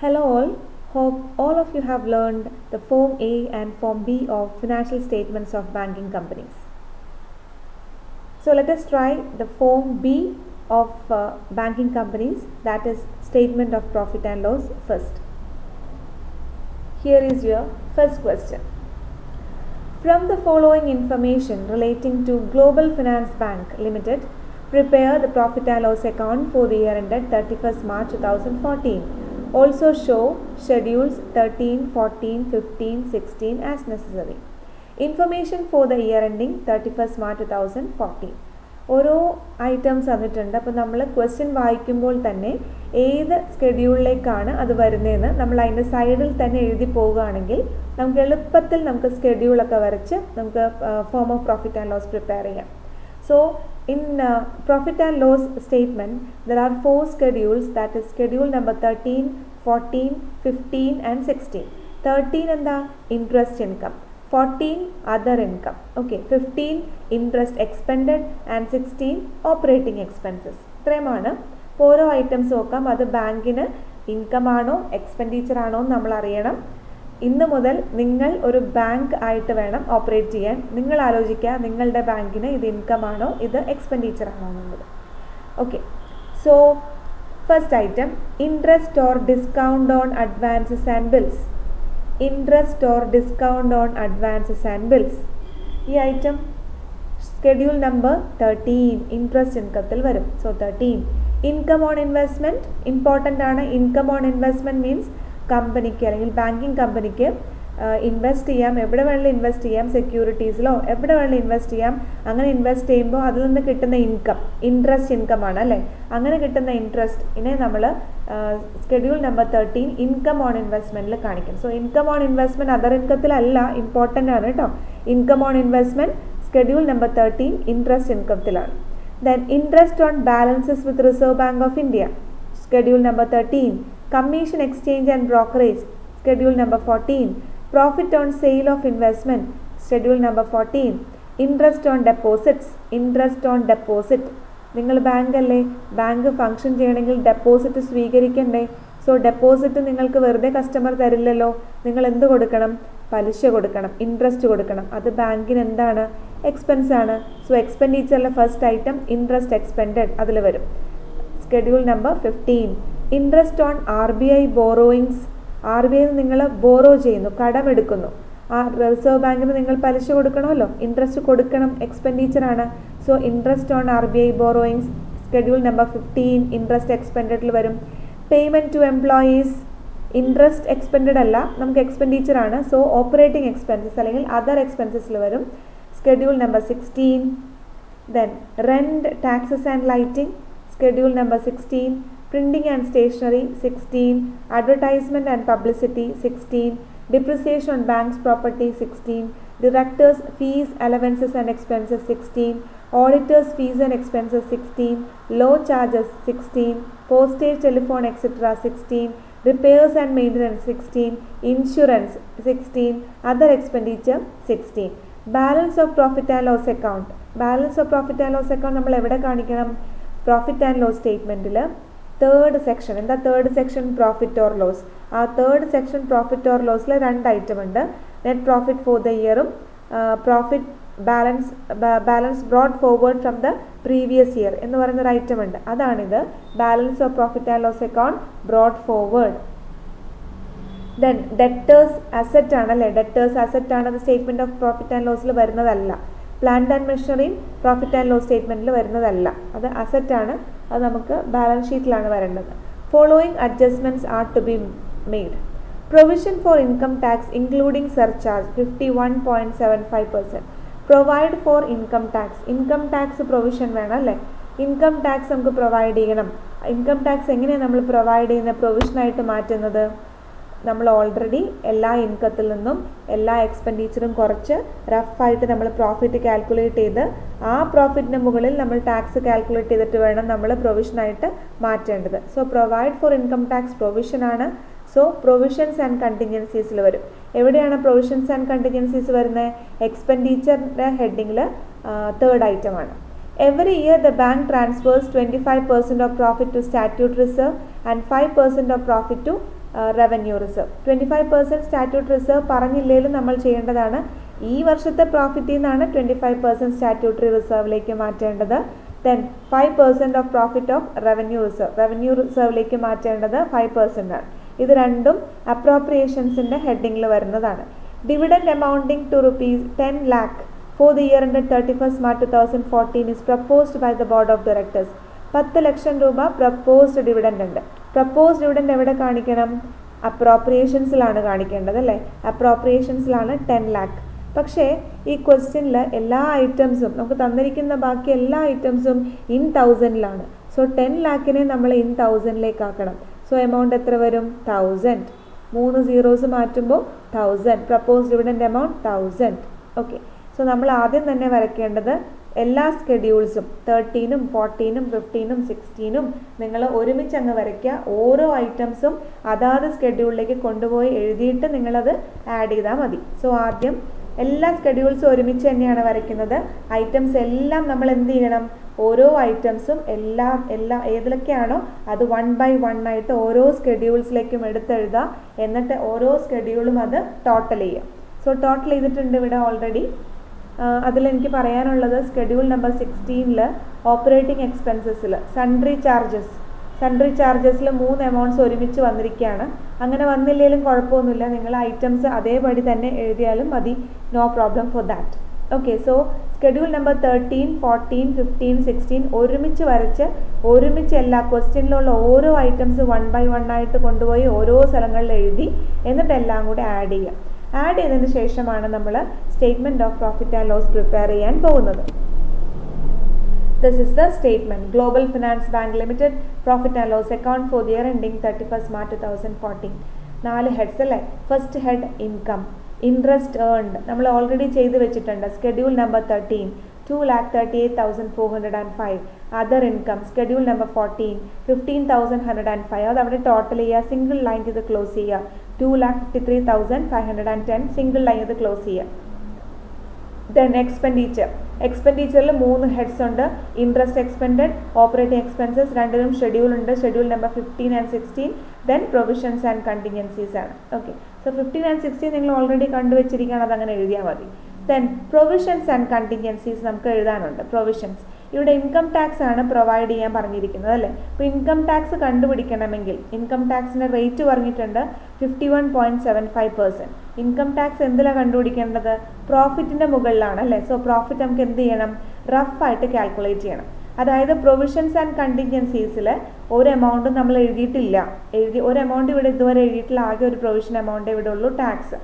Hello all, hope all of you have learned the Form A and Form B of financial statements of banking companies. So let us try the Form B of banking companies, that is statement of profit and loss first. Here is your first question. From the following information relating to Global Finance Bank Limited, prepare the profit and loss account for the year ended 31st March 2014. Also show schedules 13, 14, 15, 16 as necessary. Information for the year ending 31st March 2014. ഓരോ items തന്നിട്ടുണ്ട്. അപ്പോൾ നമ്മൾ question വായിക്കുമ്പോൾ തന്നെ ഏത് സ്കെഡ്യൂളിലേക്കാണ് അത് വരുന്നതെന്ന് നമ്മൾ അതിൻ്റെ സൈഡിൽ തന്നെ എഴുതി പോവുകയാണെങ്കിൽ നമുക്ക് എളുപ്പത്തിൽ നമുക്ക് സ്കെഡ്യൂളൊക്കെ വരച്ച് നമുക്ക് form of profit and loss prepare ചെയ്യാം. So in profit and loss statement there are 4 schedules, that is schedule number 13, 14, 15 and 16. 13 എന്താ interest income, 14 other income, okay, 15 interest expended and 16 operating expenses. ഇത്രയുമാണ്. ഓരോ ഐറ്റംസ് നോക്കാം. അത് ബാങ്കിന് income ആണോ expenditure ആണോ എന്ന് നമ്മൾ അറിയണം. ഇന്ന് മുതൽ നിങ്ങൾ ഒരു ബാങ്ക് ആയിട്ട് വേണം ഓപ്പറേറ്റ് ചെയ്യാൻ. നിങ്ങൾ ആലോചിക്കുക നിങ്ങളുടെ ബാങ്കിന് ഇത് ഇൻകം ആണോ ഇത് എക്സ്പെൻഡിച്ചർ ആണോ എന്നുള്ളത്. Okay, so first item interest or discount on advances and bills. Interest or discount on advances and bills, ഈ ഐറ്റം സ്കെഡ്യൂൾ നമ്പർ 13 ഇൻട്രസ്റ്റ് ഇൻകത്തിൽ വരും. So 13. Income on investment important ആണ്. ഇൻകം ഓൺ ഇൻവെസ്റ്റ്മെൻറ്റ് മീൻസ് കമ്പനിക്ക് അല്ലെങ്കിൽ banking കമ്പനിക്ക് invest ചെയ്യാം, എവിടെ വേണമെങ്കിലും invest ചെയ്യാം, സെക്യൂരിറ്റീസിലോ എവിടെ വേണമെങ്കിലും ഇൻവെസ്റ്റ് ചെയ്യാം. അങ്ങനെ ഇൻവെസ്റ്റ് ചെയ്യുമ്പോൾ അതിൽ നിന്ന് കിട്ടുന്ന ഇൻകം ഇൻട്രസ്റ്റ് ഇൻകം ആണ് അല്ലേ. അങ്ങനെ കിട്ടുന്ന ഇൻട്രസ്റ്റിനെ നമ്മൾ സ്കെഡ്യൂൾ നമ്പർ 13 ഇൻകം ഓൺ ഇൻവെസ്റ്റ്മെൻറ്റിൽ കാണിക്കും. So income on investment other ഇൻകത്തിലല്ല, ഇമ്പോർട്ടൻ്റ് ആണ് കേട്ടോ. Income on investment schedule number 13 interest ഇൻകത്തിലാണ്. Then interest on balances with Reserve Bank of India schedule number 13. Commission, exchange and brokerage schedule number 14. Profit on sale of investment schedule number 14. Interest on deposits, interest on deposit. നിങ്ങൾ bank അല്ലേ, bank function ചെയ്യണമെങ്കിൽ deposit സ്വീകരിക്കണ്ടേ. So deposit നിങ്ങൾക്ക് വെറുതെ customer തരില്ലല്ലോ, നിങ്ങൾ എന്ത് കൊടുക്കണം, പലിശ കൊടുക്കണം, ഇൻട്രസ്റ്റ് കൊടുക്കണം. അത് ബാങ്കിന് എന്താണ്, എക്സ്പെൻസ് ആണ്. സോ എക്സ്പെൻഡിച്ചറിലെ ഫസ്റ്റ് ഐറ്റം ഇൻട്രസ്റ്റ് എക്സ്പെൻഡഡ് അതിൽ വരും. Schedule number 15. Interest on RBI borrowings. RBI നിങ്ങൾ ബോറോ ചെയ്യുന്നു, കടമെടുക്കുന്നു. ആ റിസർവ് ബാങ്കിന് നിങ്ങൾ പലിശ കൊടുക്കണമല്ലോ, ഇൻട്രസ്റ്റ് കൊടുക്കണം, എക്സ്പെൻഡിച്ചറാണ്. So interest on RBI borrowings schedule number 15 interest എക്സ്പെൻഡഡിൽ വരും. Payment to employees interest expended അല്ല, നമുക്ക് എക്സ്പെൻഡിച്ചറാണ്. സോ ഓപ്പറേറ്റിംഗ് എക്സ്പെൻസസ് അല്ലെങ്കിൽ അതർ എക്സ്പെൻസസിൽ വരും. Schedule number 16. Then rent, taxes and lighting schedule number 16. Printing and stationery 16. Advertisement and publicity 16. Depreciation on bank's property 16. Directors fees, allowances and expenses 16. Auditors fees and expenses 16. Law charges 16. Postage, telephone etc. 16. Repairs and maintenance 16. Insurance 16. Other expenditure 16. Balance of profit and loss account. Balance of profit and loss account നമ്മൾ എവിടെ കാണിക്കണം, profit and loss statementൽ third section. എന്താ third section, profit or loss. ആ തേർഡ് section profit ഓർ ലോസിൽ 2 item ഉണ്ട്. നെറ്റ് പ്രോഫിറ്റ് ഫോർ ദ ഇയറും profit balance brought forward from the previous year എന്ന് പറയുന്നൊരു ഐറ്റം ഉണ്ട്. അതാണിത് balance of profit and loss account brought forward. Then debtors asset ആണല്ലേ, ഡെറ്റേഴ്സ് അസറ്റ് ആണ്. അത് സ്റ്റേറ്റ്മെൻറ്റ് ഓഫ് പ്രോഫിറ്റ് ആൻഡ് ലോസിൽ വരുന്നതല്ല. Plant and machinery profit and loss സ്റ്റേറ്റ്മെൻറ്റിൽ വരുന്നതല്ല, അത് അസറ്റാണ്. അത് നമുക്ക് ബാലൻസ് ഷീറ്റിലാണ് വരേണ്ടത്. Following adjustments are to be made. Provision for income tax including surcharge 51.75%. Provide for income tax, income tax provision വേണം അല്ലേ. ഇൻകം ടാക്സ് നമുക്ക് പ്രൊവൈഡ് ചെയ്യണം. ഇൻകം ടാക്സ് എങ്ങനെയാണ് നമ്മൾ പ്രൊവൈഡ് ചെയ്യുന്ന പ്രൊവിഷനായിട്ട് മാറ്റുന്നത്, നമ്മൾ ഓൾറെഡി എല്ലാ ഇൻകത്തിൽ നിന്നും എല്ലാ എക്സ്പെൻഡിച്ചറും കുറച്ച് റഫായിട്ട് നമ്മൾ പ്രോഫിറ്റ് കാൽക്കുലേറ്റ് ചെയ്ത് ആ പ്രോഫിറ്റിന് മുകളിൽ നമ്മൾ ടാക്സ് കാൽക്കുലേറ്റ് ചെയ്തിട്ട് വേണം നമ്മൾ പ്രൊവിഷനായിട്ട് മാറ്റേണ്ടത്. So provide for income tax പ്രൊവിഷനാണ്. സോ പ്രൊവിഷൻസ് ആൻഡ് കണ്ടിൻജൻസീസിൽ വരും. എവിടെയാണ് പ്രൊവിഷൻസ് ആൻഡ് കണ്ടിൻജൻസീസ് വരുന്നത്, എക്സ്പെൻഡിച്ചറിൻ്റെ ഹെഡിങ്ങിൽ തേർഡ് ഐറ്റമാണ്. Every year the bank transfers 25% of profit to statute reserve and 5% of profit to revenue reserve. 25% statute reserve പറഞ്ഞില്ലെങ്കിലും നമ്മൾ ചെയ്യേണ്ടതാണ്. ഈ വർഷത്തെ പ്രോഫിറ്റിൽ നിന്നാണ് 25% സ്റ്റാറ്റ്യൂട്ടറി റിസർവിലേക്ക് മാറ്റേണ്ടത്. Then 5% of profit of revenue റിസർവിലേക്ക് മാറ്റേണ്ടത് 5% ആണ്. ഇത് രണ്ടും അപ്രോപ്രിയേഷൻസിൻ്റെ ഹെഡിങ്ങിൽ വരുന്നതാണ്. Dividend amounting to ₹10 lakh for the year ended 31st March 2014 is proposed by the board of directors. 10 ലക്ഷം രൂപ പ്രപ്പോസ്ഡ് ഡിവിഡൻഡ് ഉണ്ട്. പ്രപ്പോസ്ഡ് ഡിവിഡൻഡ് എവിടെ കാണിക്കണം? അപ്രോപ്രിയേഷൻസിലാണ് കാണിക്കേണ്ടത് അല്ലേ? അപ്രോപ്രിയേഷൻസിലാണ് 10 lakh. പക്ഷേ ഈ ക്വസ്റ്റ്യനിൽ എല്ലാ ഐറ്റംസും നമുക്ക് തന്നിരിക്കുന്ന ബാക്കി എല്ലാ ഐറ്റംസും ഇൻ 1000ലാണ്. സോ 10 lakhനെ നമ്മൾ ഇൻ 1000ലേക്ക് ആക്കണം. സോ എമൗണ്ട് എത്ര വരും? 1000. 3 zeros മാറ്റുമ്പോൾ 1000. Proposed dividend amount 1000. Okay. So നമ്മൾ ആദ്യം തന്നെ വരയ്ക്കേണ്ടത് എല്ലാ സ്കെഡ്യൂൾസും 13, 14, 15, 16 നിങ്ങൾ ഒരുമിച്ച് അങ്ങ് വരയ്ക്കുക. ഓരോ ഐറ്റംസും അതാത് സ്കെഡ്യൂളിലേക്ക് കൊണ്ടുപോയി എഴുതിയിട്ട് നിങ്ങളത് ആഡ് ചെയ്താൽ മതി. സോ ആദ്യം എല്ലാ സ്കെഡ്യൂൾസും ഒരുമിച്ച് തന്നെയാണ് വരയ്ക്കുന്നത്. ഐറ്റംസ് എല്ലാം നമ്മൾ എന്ത് ചെയ്യണം? ഓരോ ഐറ്റംസും എല്ലാം ഏതിലൊക്കെയാണോ അത് 1 by 1 ആയിട്ട് ഓരോ സ്കെഡ്യൂൾസിലേക്കും എടുത്തെഴുതുക. എന്നിട്ട് ഓരോ സ്കെഡ്യൂളും അത് ടോട്ടൽ ചെയ്യുക. സോ ടോട്ടൽ ചെയ്തിട്ടുണ്ട് ഇവിടെ ഓൾറെഡി. അതിലെനിക്ക് പറയാനുള്ളത് സ്കെഡ്യൂൾ നമ്പർ 16 ഓപ്പറേറ്റിംഗ് എക്സ്പെൻസസിൽ സൺട്രി ചാർജസിൽ 3 എമൗണ്ട്സ് ഒരുമിച്ച് വന്നിരിക്കുകയാണ്. അങ്ങനെ വന്നില്ലെങ്കിലും കുഴപ്പമൊന്നുമില്ല, നിങ്ങൾ ഐറ്റംസ് അതേപടി തന്നെ എഴുതിയാലും മതി. No problem for that. Okay. So schedule number 13, 14, 15, 16 ഒരുമിച്ച് വരച്ച് ഒരുമിച്ച് എല്ലാ ക്വസ്റ്റ്യനിലുള്ള ഓരോ ഐറ്റംസ് 1 by 1 ആയിട്ട് കൊണ്ടുപോയി ഓരോ സ്ഥലങ്ങളിൽ എഴുതി എന്നിട്ട് എല്ലാം കൂടി ആഡ് ചെയ്യുക. ആഡ് ചെയ്തതിന് ശേഷമാണ് നമ്മൾ statement of profit and loss prepare ചെയ്യാൻ പോകുന്നത്. This is the statement. Global Finance Bank Limited Profit and Loss Account for the year ending 31st March 2014. 4 heads അല്ലേ? First head income. Interest earned നമ്മൾ already ചെയ്ത് വെച്ചിട്ടുണ്ട്. Schedule number 13 2,38,405. Other income schedule number 14 15,105. അത് അവിടെ total ചെയ്യുക. Single line ഇത് close ചെയ്യുക. 2,53,510 single line ഇത് ക്ലോസ് ചെയ്യുക. ദെൻ എക്സ്പെൻഡിച്ചറിൽ 3 ഹെഡ്സ് ഉണ്ട്. ഇൻട്രസ്റ്റ് എക്സ്പെൻഡഡ്, ഓപ്പറേറ്റിംഗ് എക്സ്പെൻസസ് രണ്ടിനും ഷെഡ്യൂൾ ഉണ്ട്. Schedule number 15 and 16. Then provisions and contingencies ആണ്. ഓക്കെ. സോ 15 and 16 നിങ്ങൾ ഓൾറെഡി കണ്ടുവച്ചിരിക്കുകയാണ്, അതങ്ങനെ എഴുതിയാൽ മതി. ദെൻ പ്രൊവിഷൻസ് ആൻഡ് കണ്ടിൻജൻസീസ് നമുക്ക് എഴുതാനുണ്ട്. പ്രൊവിഷൻസ് ഇവിടെ ഇൻകം ടാക്സ് ആണ് പ്രൊവൈഡ് ചെയ്യാൻ പറഞ്ഞിരിക്കുന്നത് അല്ലേ? അപ്പോൾ ഇൻകം ടാക്സ് കണ്ടുപിടിക്കണമെങ്കിൽ ഇൻകം ടാക്സിൻ്റെ റേറ്റ് പറഞ്ഞിട്ടുണ്ട് 51.75%. ഇൻകം ടാക്സ് എന്തിലാണ് കണ്ടുപിടിക്കേണ്ടത്? പ്രോഫിറ്റിൻ്റെ മുകളിലാണ് അല്ലേ? സോ പ്രോഫിറ്റ് നമുക്ക് എന്ത് ചെയ്യണം? റഫായിട്ട് കാൽക്കുലേറ്റ് ചെയ്യണം. അതായത് പ്രൊവിഷൻസ് ആൻഡ് കണ്ടിൻജൻസീസിൽ ഒരു എമൗണ്ടും നമ്മൾ എഴുതിയിട്ടില്ല. ഒരു എമൗണ്ട് ഇവിടെ ഇതുവരെ എഴുതിയിട്ടില്ല. ആകെ ഒരു പ്രൊവിഷൻ എമൗണ്ട് ഇവിടെ ഉള്ളൂ, ടാക്സ്.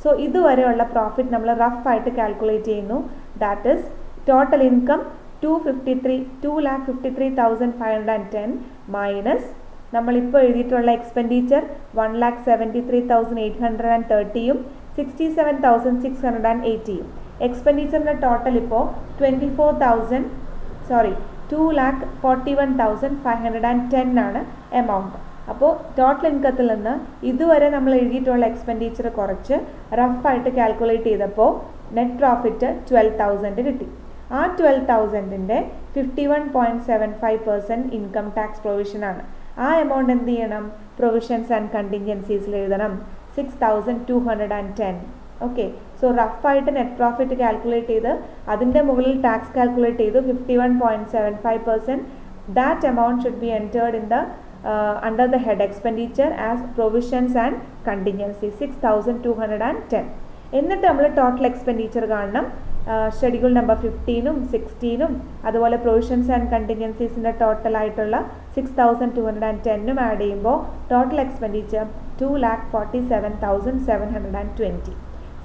സോ ഇതുവരെയുള്ള പ്രോഫിറ്റ് നമ്മൾ റഫായിട്ട് കാൽക്കുലേറ്റ് ചെയ്യുന്നു. That is total income 2,53,510 minus നമ്മളിപ്പോൾ എഴുതിയിട്ടുള്ള എക്സ്പെൻഡിച്ചർ 1,73,830 67,680. എക്സ്പെൻഡിച്ചറിൻ്റെ ടോട്ടൽ ഇപ്പോൾ 2,41,510 ആണ് എമൗണ്ട്. അപ്പോൾ ടോട്ടൽ ഇൻകത്തിൽ നിന്ന് ഇതുവരെ നമ്മൾ എഴുതിയിട്ടുള്ള എക്സ്പെൻഡിച്ചർ കുറച്ച് റഫായിട്ട് കാൽക്കുലേറ്റ് ചെയ്തപ്പോൾ നെറ്റ് പ്രോഫിറ്റ് 12,000 കിട്ടി. ആ 12,000ൻ്റെ 51.75% ഇൻകം ടാക്സ് പ്രൊവിഷനാണ്. ആ എമൗണ്ട് എന്ത് ചെയ്യണം? പ്രൊവിഷൻസ് ആൻഡ് കണ്ടിൻജൻസീസിൽ എഴുതണം. 6,210. ഓക്കെ. സോ റഫായിട്ട് നെറ്റ് പ്രോഫിറ്റ് കാൽക്കുലേറ്റ് ചെയ്ത് അതിൻ്റെ മുകളിൽ ടാക്സ് കാൽക്കുലേറ്റ് ചെയ്തു 51.75%. That amount should be entered in the under the head expenditure as provisions and contingency 6,210. എന്നിട്ട് നമ്മൾ ടോട്ടൽ എക്സ്പെൻഡിച്ചർ കാണണം. ഷെഡ്യൂൾ നമ്പർ 15 16 അതുപോലെ പ്രൊവിഷൻസ് ആൻഡ് കണ്ടിൻജൻസീസിൻ്റെ ടോട്ടലായിട്ടുള്ള 6,210 ആഡ് ചെയ്യുമ്പോൾ ടോട്ടൽ എക്സ്പെൻഡിച്ചർ 2,47,720.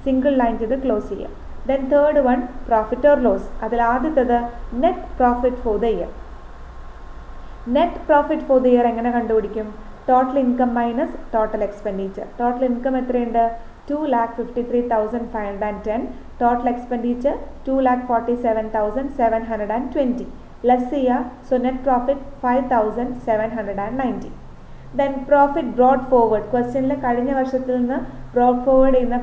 സിംഗിൾ ലൈൻ ചെയ്ത് ക്ലോസ് ചെയ്യാം. Then third one profit or loss. അതിൽ ആദ്യത്തേത് net profit for the year. Net profit for the year എങ്ങനെ കണ്ടുപിടിക്കും? Total income minus total expenditure. Total income എത്രയുണ്ട്? 2,53,510. Total expenditure 2,47,720. ലെസ് ചെയ്യുക. So net profit 5,790. Then profit brought forward. ക്വസ്റ്റ്യനിൽ കഴിഞ്ഞ വർഷത്തിൽ നിന്ന് ബ്രോഡ് ഫോർവേഡ് ചെയ്യുന്ന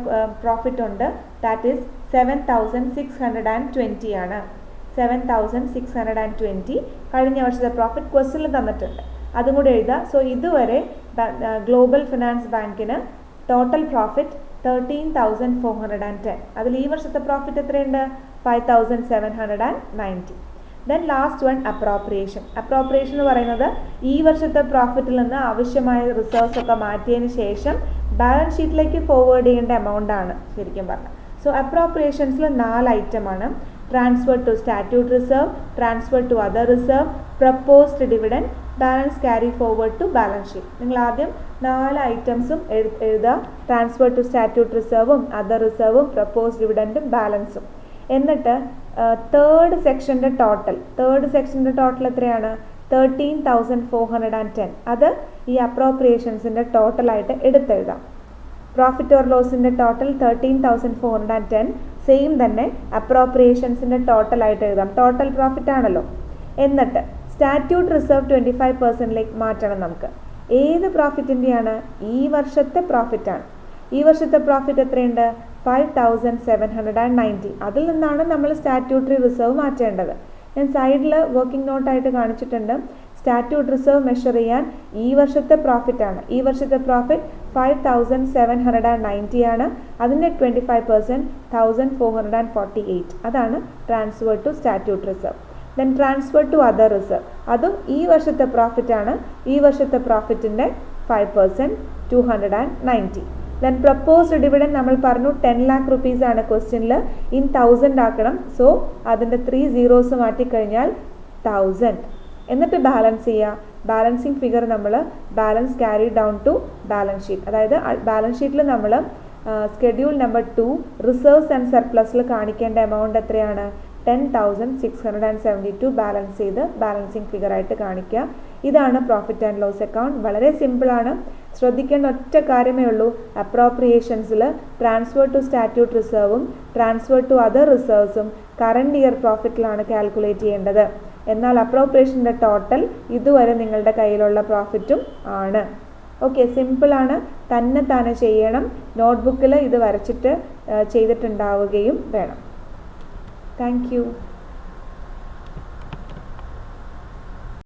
പ്രോഫിറ്റ് ഉണ്ട്. ദാറ്റ് ഈസ് 7,620 ആണ്. 7,620 കഴിഞ്ഞ വർഷത്തെ പ്രോഫിറ്റ് ക്വസ്റ്റ്യനിൽ തന്നിട്ടുണ്ട്. അതും കൂടെ എഴുതുക. സോ ഇതുവരെ ഗ്ലോബൽ ഫിനാൻസ് ബാങ്കിന് ടോട്ടൽ പ്രോഫിറ്റ് 13,410. അതിൽ ഈ വർഷത്തെ പ്രോഫിറ്റ് എത്രയുണ്ട്? 5,790. Then last one appropriation. Appropriation എന്ന് പറയുന്നത് ഈ വർഷത്തെ പ്രോഫിറ്റിൽ നിന്ന് ആവശ്യമായ റിസർവ്സ് ഒക്കെ മാറ്റിയതിന് ശേഷം ബാലൻസ് ഷീറ്റിലേക്ക് ഫോർവേഡ് ചെയ്യേണ്ട എമൗണ്ട് ആണ് ശരിക്കും പറഞ്ഞാൽ. സോ അപ്രോപ്രിയേഷൻസിൽ 4 ഐറ്റമാണ്: transfer to statute reserve, transfer to other reserve, proposed dividend, balance carry forward to balance sheet. നിങ്ങൾ ആദ്യം 4 ഐറ്റംസും എഴുതുക. ട്രാൻസ്ഫർ ടു സ്റ്റാറ്റ്യൂട്ട് റിസർവും അതർ റിസർവും പ്രപ്പോസ്ഡ് ഡിവിഡൻഡും ബാലൻസും. എന്നിട്ട് തേർഡ് സെക്ഷൻ്റെ ടോട്ടൽ എത്രയാണ്? 13,410. അത് ഈ അപ്രോപ്രിയേഷൻസിൻ്റെ ടോട്ടലായിട്ട് എടുത്തെഴുതാം. പ്രോഫിറ്റ് ഓർ ലോസിൻ്റെ ടോട്ടൽ 13,410. സെയിം തന്നെ അപ്രോപ്രിയേഷൻസിൻ്റെ ടോട്ടലായിട്ട് എഴുതാം. ടോട്ടൽ പ്രോഫിറ്റ് ആണല്ലോ. എന്നിട്ട് സ്റ്റാറ്റ്യൂട്ട് റിസർവ് 25% മാറ്റണം നമുക്ക്. ഏത് പ്രോഫിറ്റിൻ്റെയാണ്? ഈ വർഷത്തെ പ്രോഫിറ്റാണ്. ഈ വർഷത്തെ പ്രോഫിറ്റ് എത്രയുണ്ട്? 5,790. അതിൽ നിന്നാണ് നമ്മൾ സ്റ്റാറ്റ്യൂട്ടറി റിസർവ് മാറ്റേണ്ടത്. ഞാൻ സൈഡിൽ വർക്കിംഗ് നോട്ടായിട്ട് കാണിച്ചിട്ടുണ്ട്. സ്റ്റാറ്റ്യൂട്ട് റിസർവ് മെഷർ ചെയ്യാൻ ഈ വർഷത്തെ പ്രോഫിറ്റാണ്. ഈ വർഷത്തെ പ്രോഫിറ്റ് 5,790 ആണ്. അതിൻ്റെ 25% 1,448. അതാണ് transfer to statute reserve. Then transfer to other reserve, അതും ഈ വർഷത്തെ പ്രോഫിറ്റാണ്. ഈ വർഷത്തെ പ്രോഫിറ്റിൻ്റെ 5% 290. ദെൻ പ്രപ്പോസ്ഡ് ഡിവിഡൻഡ് നമ്മൾ പറഞ്ഞു 10 lakh rupees ആണ് ക്വസ്റ്റ്യനിൽ. ഇൻ 1000 ആക്കണം. സോ അതിൻ്റെ 3 zeros മാറ്റിക്കഴിഞ്ഞാൽ 1000. എന്നിട്ട് ബാലൻസ് ചെയ്യുക. ബാലൻസിങ് ഫിഗർ നമ്മൾ balance carry down to balance sheet. അതായത് ബാലൻസ് ഷീറ്റിൽ നമ്മൾ സ്കെഡ്യൂൾ നമ്പർ 2 റിസർവ്സ് ആൻഡ് സർപ്ലസിൽ കാണിക്കേണ്ട എമൗണ്ട് എത്രയാണ്? 10,672 ബാലൻസ് ചെയ്ത് ബാലൻസിങ് ഫിഗറായിട്ട് കാണിക്കുക. ഇതാണ് പ്രോഫിറ്റ് ആൻഡ് ലോസ് അക്കൗണ്ട്. വളരെ സിമ്പിളാണ്. ശ്രദ്ധിക്കേണ്ട ഒറ്റ കാര്യമേ ഉള്ളൂ. അപ്രോപ്രിയേഷൻസിൽ ട്രാൻസ്ഫർ ടു സ്റ്റാറ്റ്യൂട്ട് റിസർവും ട്രാൻസ്ഫർ ടു അതർ റിസർവ്സും കറണ്ട് ഇയർ പ്രോഫിറ്റിലാണ് കാൽക്കുലേറ്റ് ചെയ്യേണ്ടത്. എന്നാൽ അപ്രോപ്രിയേഷൻ്റെ ടോട്ടൽ ഇതുവരെ നിങ്ങളുടെ കയ്യിലുള്ള പ്രോഫിറ്റും ആണ്. ഓക്കെ, സിമ്പിളാണ്. തന്നെ ചെയ്യണം. നോട്ട്ബുക്കിൽ ഇത് വരച്ചിട്ട് ചെയ്തിട്ടുണ്ടാവുകയും വേണം. Thank you.